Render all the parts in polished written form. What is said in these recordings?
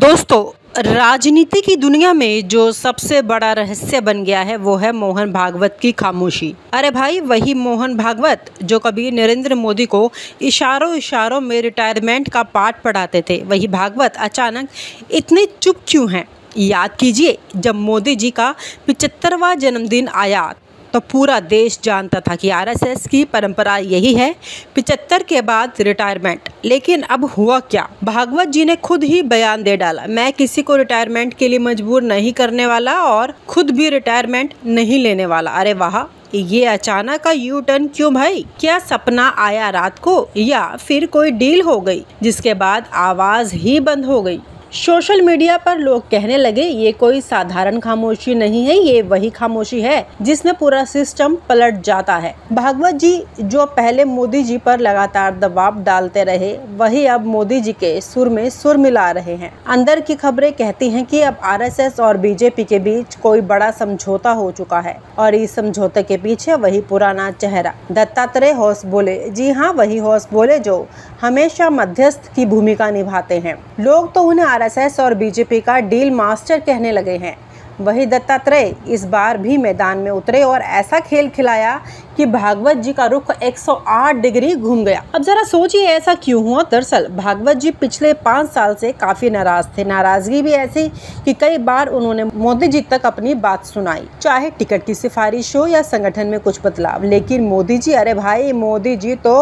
दोस्तों, राजनीति की दुनिया में जो सबसे बड़ा रहस्य बन गया है वो है मोहन भागवत की खामोशी। अरे भाई, वही मोहन भागवत जो कभी नरेंद्र मोदी को इशारों इशारों में रिटायरमेंट का पाठ पढ़ाते थे, वही भागवत अचानक इतने चुप क्यों हैं? याद कीजिए, जब मोदी जी का 75वां जन्मदिन आया तो पूरा देश जानता था कि आरएसएस की परंपरा यही है, 75 के बाद रिटायरमेंट। लेकिन अब हुआ क्या? भागवत जी ने खुद ही बयान दे डाला, मैं किसी को रिटायरमेंट के लिए मजबूर नहीं करने वाला और खुद भी रिटायरमेंट नहीं लेने वाला। अरे वाह, ये अचानक का यू टर्न क्यों भाई? क्या सपना आया रात को या फिर कोई डील हो गई जिसके बाद आवाज ही बंद हो गई? सोशल मीडिया पर लोग कहने लगे ये कोई साधारण खामोशी नहीं है, ये वही खामोशी है जिसमें पूरा सिस्टम पलट जाता है। भागवत जी जो पहले मोदी जी पर लगातार दबाव डालते रहे, वही अब मोदी जी के सुर में सुर मिला रहे हैं। अंदर की खबरें कहती हैं कि अब आरएसएस और बीजेपी के बीच कोई बड़ा समझौता हो चुका है और इस समझौते के पीछे वही पुराना चेहरा दत्तात्रेय होसबोले। जी हाँ, वही होसबोले जो हमेशा मध्यस्थ की भूमिका निभाते हैं। लोग तो उन्हें आरएसएस और बीजेपी का डील मास्टर कहने लगे हैं। वही दत्तात्रेय इस बार भी मैदान में उतरे और ऐसा खेल खिलाया कि भागवत जी का रुख 108 डिग्री घूम गया। अब जरा सोचिए ऐसा क्यों हुआ? दरअसल भागवत जी पिछले 5 साल से काफी नाराज थे। नाराजगी भी ऐसी कि कई बार उन्होंने मोदी जी तक अपनी बात सुनाई, चाहे टिकट की सिफारिश हो या संगठन में कुछ बदलाव। लेकिन मोदी जी, अरे भाई, मोदी जी तो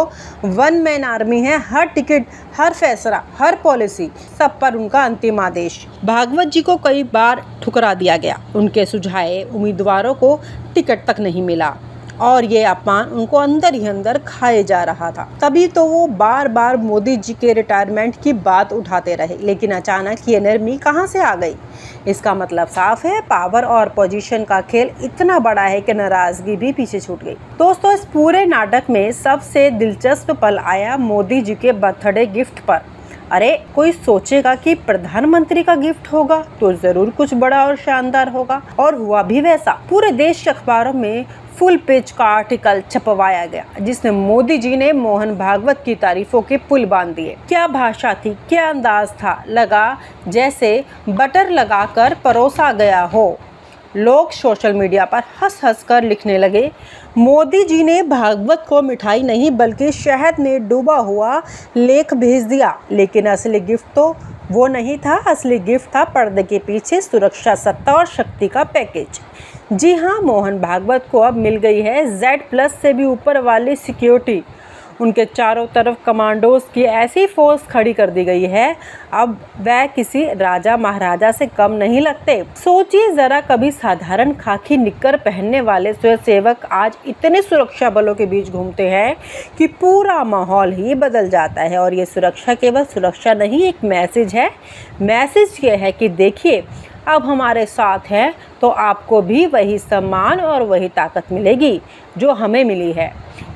वन मैन आर्मी है। हर टिकट, हर फैसला, हर पॉलिसी, सब पर उनका अंतिम आदेश। भागवत जी को कई बार ठुकरा दिया गया, उनके सुझाए उम्मीदवारों को टिकट तक नहीं मिला और ये अपमान उनको अंदर ही अंदर खाए जा रहा था। तभी तो वो बार बार मोदी जी के रिटायरमेंट की बात उठाते रहे। लेकिन अचानक ये नरमी कहाँ से आ गई? इसका मतलब साफ है, पावर और पोजीशन का खेल इतना बड़ा है कि नाराजगी भी पीछे छूट गई। दोस्तों, इस पूरे नाटक में सबसे दिलचस्प पल आया मोदी जी के बर्थडे गिफ्ट पर। अरे, कोई सोचेगा कि प्रधानमंत्री का गिफ्ट होगा तो जरूर कुछ बड़ा और शानदार होगा, और हुआ भी वैसा। पूरे देश के अखबारों में फुल पेज का आर्टिकल छपवाया गया जिसमें मोदी जी ने मोहन भागवत की तारीफों के पुल बांध दिए। क्या भाषा थी, क्या अंदाज था, लगा जैसे बटर लगाकर परोसा गया हो। लोग सोशल मीडिया पर हंस हंस कर लिखने लगे, मोदी जी ने भागवत को मिठाई नहीं बल्कि शहद में डूबा हुआ लेख भेज दिया। लेकिन असली गिफ्ट तो वो नहीं था। असली गिफ्ट था पर्दे के पीछे सुरक्षा, सत्ता और शक्ति का पैकेज। जी हाँ, मोहन भागवत को अब मिल गई है Z+ से भी ऊपर वाली सिक्योरिटी। उनके चारों तरफ कमांडोज की ऐसी फोर्स खड़ी कर दी गई है, अब वह किसी राजा महाराजा से कम नहीं लगते। सोचिए जरा, कभी साधारण खाकी निक्कर पहनने वाले स्वयंसेवक आज इतने सुरक्षा बलों के बीच घूमते हैं कि पूरा माहौल ही बदल जाता है। और ये सुरक्षा केवल सुरक्षा नहीं, एक मैसेज है। मैसेज ये है कि देखिए, अब हमारे साथ हैं तो आपको भी वही सम्मान और वही ताकत मिलेगी जो हमें मिली है।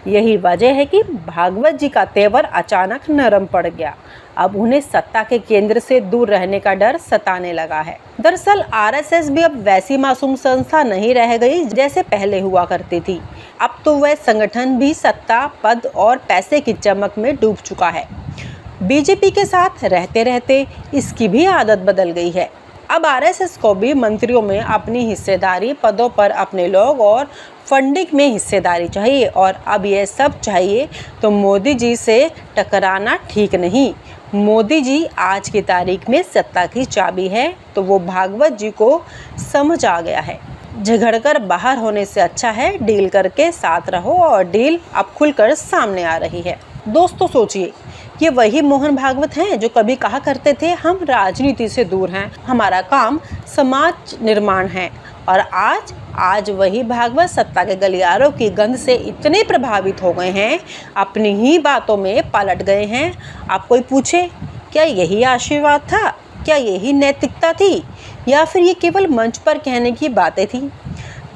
यही वजह है कि भागवत जी का तेवर अचानक नरम पड़ गया। अब उन्हें सत्ता के केंद्र से दूर रहने का डर सताने लगा है। दरअसल आरएसएस भी अब वैसी मासूम संस्था नहीं रह गई जैसे पहले हुआ करती थी। अब तो वह संगठन भी सत्ता, पद और पैसे की चमक में डूब चुका है। बीजेपी के साथ रहते रहते इसकी भी आदत बदल गई है। अब आरएसएस को भी मंत्रियों में अपनी हिस्सेदारी, पदों पर अपने लोग और फंडिंग में हिस्सेदारी चाहिए। और अब ये सब चाहिए तो मोदी जी से टकराना ठीक नहीं। मोदी जी आज की तारीख में सत्ता की चाबी है, तो वो भागवत जी को समझ आ गया है। झगड़कर बाहर होने से अच्छा है डील करके साथ रहो, और डील अब खुलकर सामने आ रही है। दोस्तों सोचिए, ये वही मोहन भागवत हैं जो कभी कहा करते थे हम राजनीति से दूर हैं, हमारा काम समाज निर्माण है। और आज वही भागवत सत्ता के गलियारों की गंध से इतने प्रभावित हो गए हैं, अपनी ही बातों में पलट गए हैं। अब कोई पूछे, क्या यही आशीर्वाद था? क्या यही नैतिकता थी? या फिर ये केवल मंच पर कहने की बातें थी?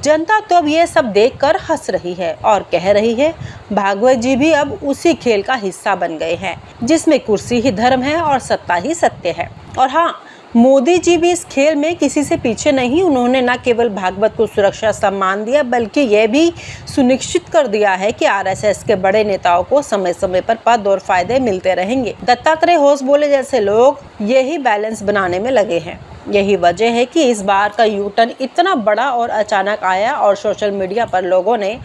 जनता तो अब ये सब देखकर हंस रही है और कह रही है, भागवत जी भी अब उसी खेल का हिस्सा बन गए हैं जिसमें कुर्सी ही धर्म है और सत्ता ही सत्य है। और हाँ, मोदी जी भी इस खेल में किसी से पीछे नहीं। उन्होंने न केवल भागवत को सुरक्षा सम्मान दिया, बल्कि यह भी सुनिश्चित कर दिया है कि आरएसएस के बड़े नेताओं को समय समय पर पद और फायदे मिलते रहेंगे। दत्तात्रेय होसबोले जैसे लोग यही बैलेंस बनाने में लगे हैं। यही वजह है कि इस बार का यू टर्न इतना बड़ा और अचानक आया और सोशल मीडिया पर लोगों ने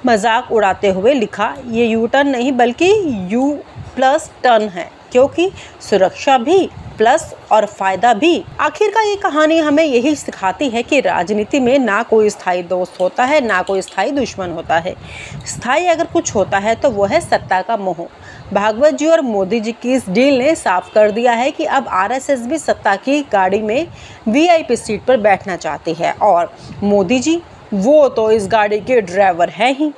मजाक उड़ाते हुए लिखा, ये यू टर्न नहीं बल्कि यू प्लस टर्न है, क्योंकि सुरक्षा भी प्लस और फायदा भी। आखिरकार ये कहानी हमें यही सिखाती है कि राजनीति में ना कोई स्थायी दोस्त होता है, ना कोई स्थायी दुश्मन होता है। स्थायी अगर कुछ होता है तो वो है सत्ता का मोह। भागवत जी और मोदी जी की इस डील ने साफ कर दिया है कि अब आरएसएस भी सत्ता की गाड़ी में वीआईपी सीट पर बैठना चाहती है, और मोदी जी वो तो इस गाड़ी के ड्राइवर हैं ही।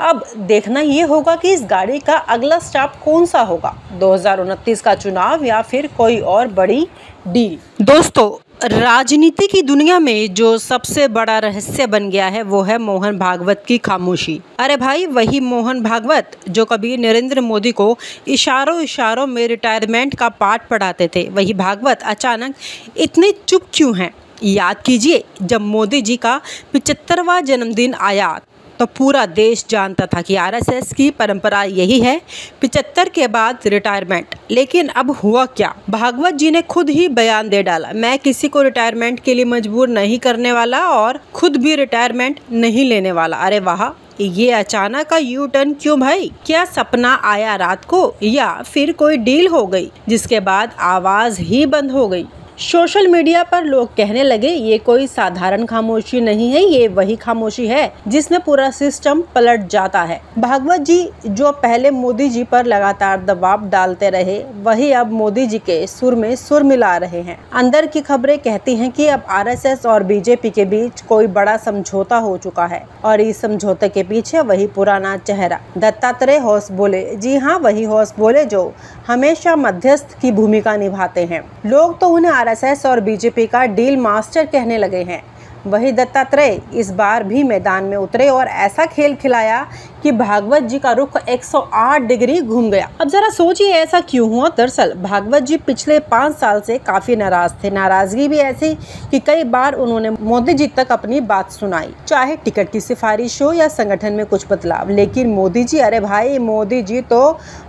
अब देखना ये होगा कि इस गाड़ी का अगला स्टॉप कौन सा होगा, 2029 का चुनाव या फिर कोई और बड़ी डील। दोस्तों, राजनीति की दुनिया में जो सबसे बड़ा रहस्य बन गया है वो है मोहन भागवत की खामोशी। अरे भाई, वही मोहन भागवत जो कभी नरेंद्र मोदी को इशारों इशारों में रिटायरमेंट का पाठ पढ़ाते थे, वही भागवत अचानक इतने चुप क्यों हैं? याद कीजिए, जब मोदी जी का 75वां जन्मदिन आया तो पूरा देश जानता था कि आरएसएस की परंपरा यही है, 75 के बाद रिटायरमेंट। लेकिन अब हुआ क्या? भागवत जी ने खुद ही बयान दे डाला, मैं किसी को रिटायरमेंट के लिए मजबूर नहीं करने वाला और खुद भी रिटायरमेंट नहीं लेने वाला। अरे वाह, ये अचानक का यू टर्न क्यों भाई? क्या सपना आया रात को, या फिर कोई डील हो गई जिसके बाद आवाज ही बंद हो गई? सोशल मीडिया पर लोग कहने लगे, ये कोई साधारण खामोशी नहीं है, ये वही खामोशी है जिसमें पूरा सिस्टम पलट जाता है। भागवत जी जो पहले मोदी जी पर लगातार दबाव डालते रहे, वही अब मोदी जी के सुर में सुर मिला रहे हैं। अंदर की खबरें कहती हैं कि अब आरएसएस और बीजेपी के बीच कोई बड़ा समझौता हो चुका है, और इस समझौते के पीछे वही पुराना चेहरा दत्तात्रेय होसबोले। जी हाँ, वही होसबोले जो हमेशा मध्यस्थ की भूमिका निभाते हैं। लोग तो उन्हें आरएसएस और बीजेपी का डील मास्टर कहने लगे हैं। वही दत्तात्रेय इस बार भी मैदान में उतरे और ऐसा खेल खिलाया कि भागवत जी का रुख 108 डिग्री घूम गया। अब जरा सोचिए, ऐसा क्यों हुआ? दरअसल भागवत जी पिछले 5 साल से काफी नाराज थे। नाराजगी भी ऐसी कि कई बार उन्होंने मोदी जी तक अपनी बात सुनाई, चाहे टिकट की सिफारिश हो या संगठन में कुछ बदलाव। लेकिन मोदी जी, अरे भाई, मोदी जी तो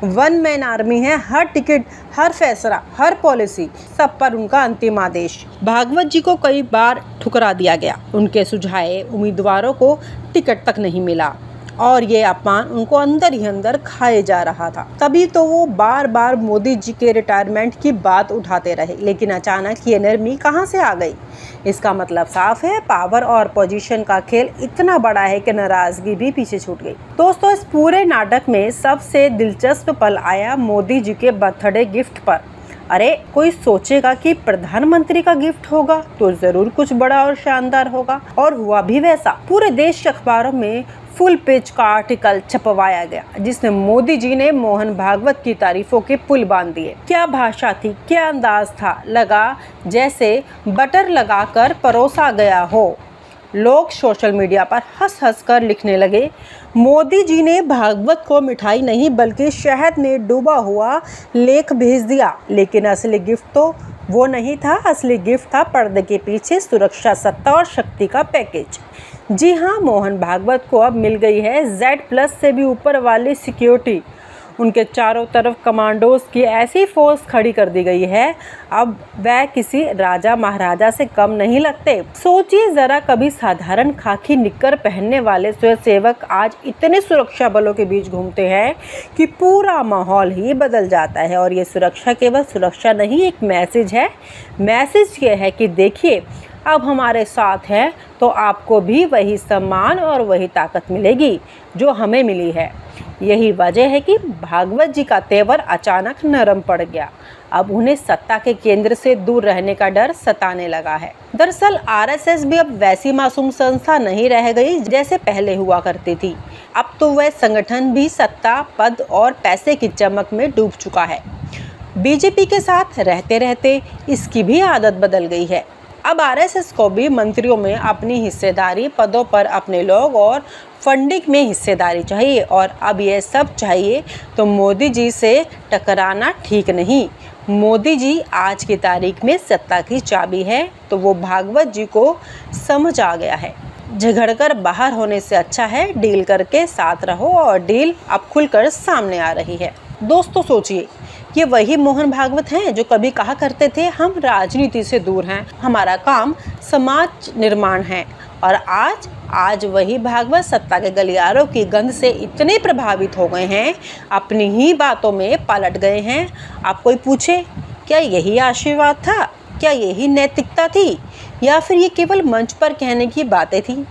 वन मैन आर्मी है। हर टिकट, हर फैसला, हर पॉलिसी, सब पर उनका अंतिम आदेश। भागवत जी को कई बार ठुकरा दिया गया, उनके सुझाए उम्मीदवारों को टिकट तक नहीं मिला और ये अपमान उनको अंदर ही अंदर खाए जा रहा था। तभी तो वो बार बार मोदी जी के रिटायरमेंट की बात उठाते रहे। लेकिन अचानक ये नरमी कहाँ से आ गई? इसका मतलब साफ है, पावर और पोजीशन का खेल इतना बड़ा है कि नाराजगी भी पीछे छूट गई। दोस्तों, इस पूरे नाटक में सबसे दिलचस्प पल आया मोदी जी के बर्थडे गिफ्ट पर। अरे, कोई सोचेगा कि प्रधानमंत्री का गिफ्ट होगा तो जरूर कुछ बड़ा और शानदार होगा, और हुआ भी वैसा। पूरे देश के अखबारों में फुल पेज का आर्टिकल छपवाया गया जिसमें मोदी जी ने मोहन भागवत की तारीफों के पुल बांध दिए। क्या भाषा थी, क्या अंदाज था, लगा जैसे बटर लगाकर परोसा गया हो। लोग सोशल मीडिया पर हंस हंस कर लिखने लगे, मोदी जी ने भागवत को मिठाई नहीं बल्कि शहद में डूबा हुआ लेख भेज दिया। लेकिन असली गिफ्ट तो वो नहीं था। असली गिफ्ट था पर्दे के पीछे सुरक्षा, सत्ता और शक्ति का पैकेज। जी हाँ, मोहन भागवत को अब मिल गई है Z+ से भी ऊपर वाली सिक्योरिटी। उनके चारों तरफ कमांडोज की ऐसी फोर्स खड़ी कर दी गई है, अब वह किसी राजा महाराजा से कम नहीं लगते। सोचिए जरा, कभी साधारण खाकी निक्कर पहनने वाले स्वयंसेवक आज इतने सुरक्षा बलों के बीच घूमते हैं कि पूरा माहौल ही बदल जाता है। और ये सुरक्षा केवल सुरक्षा नहीं, एक मैसेज है। मैसेज ये है कि देखिए, अब हमारे साथ है तो आपको भी वही सम्मान और वही ताकत मिलेगी जो हमें मिली है। यही वजह है कि भागवत जी का तेवर अचानक नरम पड़ गया। अब उन्हें सत्ता के केंद्र से दूर रहने का डर सताने लगा है। दरअसल आरएसएस भी अब वैसी मासूम संस्था नहीं रह गई जैसे पहले हुआ करती थी। अब तो वह संगठन भी सत्ता, पद और पैसे की चमक में डूब चुका है। बीजेपी के साथ रहते रहते इसकी भी आदत बदल गई है। अब आरएसएस को भी मंत्रियों में अपनी हिस्सेदारी, पदों पर अपने लोग और फंडिंग में हिस्सेदारी चाहिए। और अब ये सब चाहिए तो मोदी जी से टकराना ठीक नहीं। मोदी जी आज की तारीख में सत्ता की चाबी है, तो वो भागवत जी को समझ आ गया है। झगड़कर बाहर होने से अच्छा है डील करके साथ रहो, और डील अब खुलकर सामने आ रही है। दोस्तों सोचिए, ये वही मोहन भागवत हैं जो कभी कहा करते थे हम राजनीति से दूर हैं, हमारा काम समाज निर्माण है, और आज वही भागवत सत्ता के गलियारों की गंध से इतने प्रभावित हो गए हैं, अपनी ही बातों में पलट गए हैं। आप कोई पूछे, क्या यही आशीर्वाद था? क्या यही नैतिकता थी, या फिर ये केवल मंच पर कहने की बातें थी?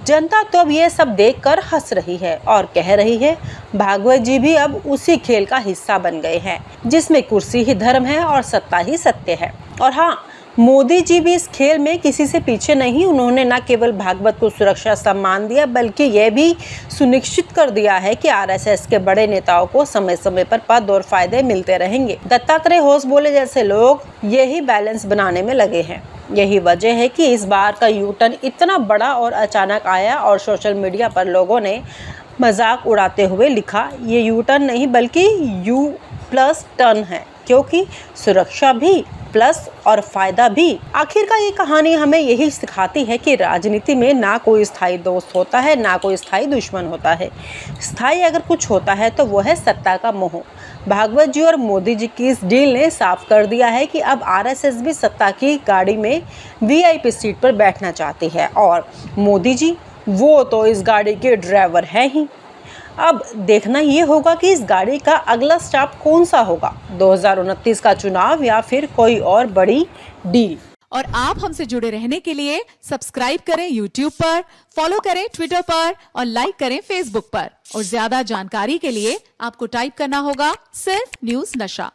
जनता तो अब ये सब देखकर हंस रही है और कह रही है भागवत जी भी अब उसी खेल का हिस्सा बन गए हैं जिसमें कुर्सी ही धर्म है और सत्ता ही सत्य है। और हाँ, मोदी जी भी इस खेल में किसी से पीछे नहीं। उन्होंने न केवल भागवत को सुरक्षा सम्मान दिया, बल्कि यह भी सुनिश्चित कर दिया है कि आरएसएस के बड़े नेताओं को समय समय पर पद और फायदे मिलते रहेंगे। दत्तात्रेय होश बोले जैसे लोग यही बैलेंस बनाने में लगे हैं। यही वजह है कि इस बार का यू टर्न इतना बड़ा और अचानक आया, और सोशल मीडिया पर लोगों ने मजाक उड़ाते हुए लिखा, ये यू टर्न नहीं बल्कि यू प्लस टर्न है, क्योंकि सुरक्षा भी प्लस और फायदा भी। आखिरकार ये कहानी हमें यही सिखाती है कि राजनीति में ना कोई स्थायी दोस्त होता है, ना कोई स्थायी दुश्मन होता है। स्थायी अगर कुछ होता है तो वो है सत्ता का मोह। भागवत जी और मोदी जी की इस डील ने साफ कर दिया है कि अब आरएसएस भी सत्ता की गाड़ी में वीआईपी सीट पर बैठना चाहती है, और मोदी जी वो तो इस गाड़ी के ड्राइवर हैं ही। अब देखना ये होगा कि इस गाड़ी का अगला स्टॉप कौन सा होगा, 2029 का चुनाव या फिर कोई और बड़ी डील। और आप हमसे जुड़े रहने के लिए सब्सक्राइब करें YouTube पर, फॉलो करें Twitter पर और लाइक करें Facebook पर। और ज्यादा जानकारी के लिए आपको टाइप करना होगा सिर्फ न्यूज़ नशा।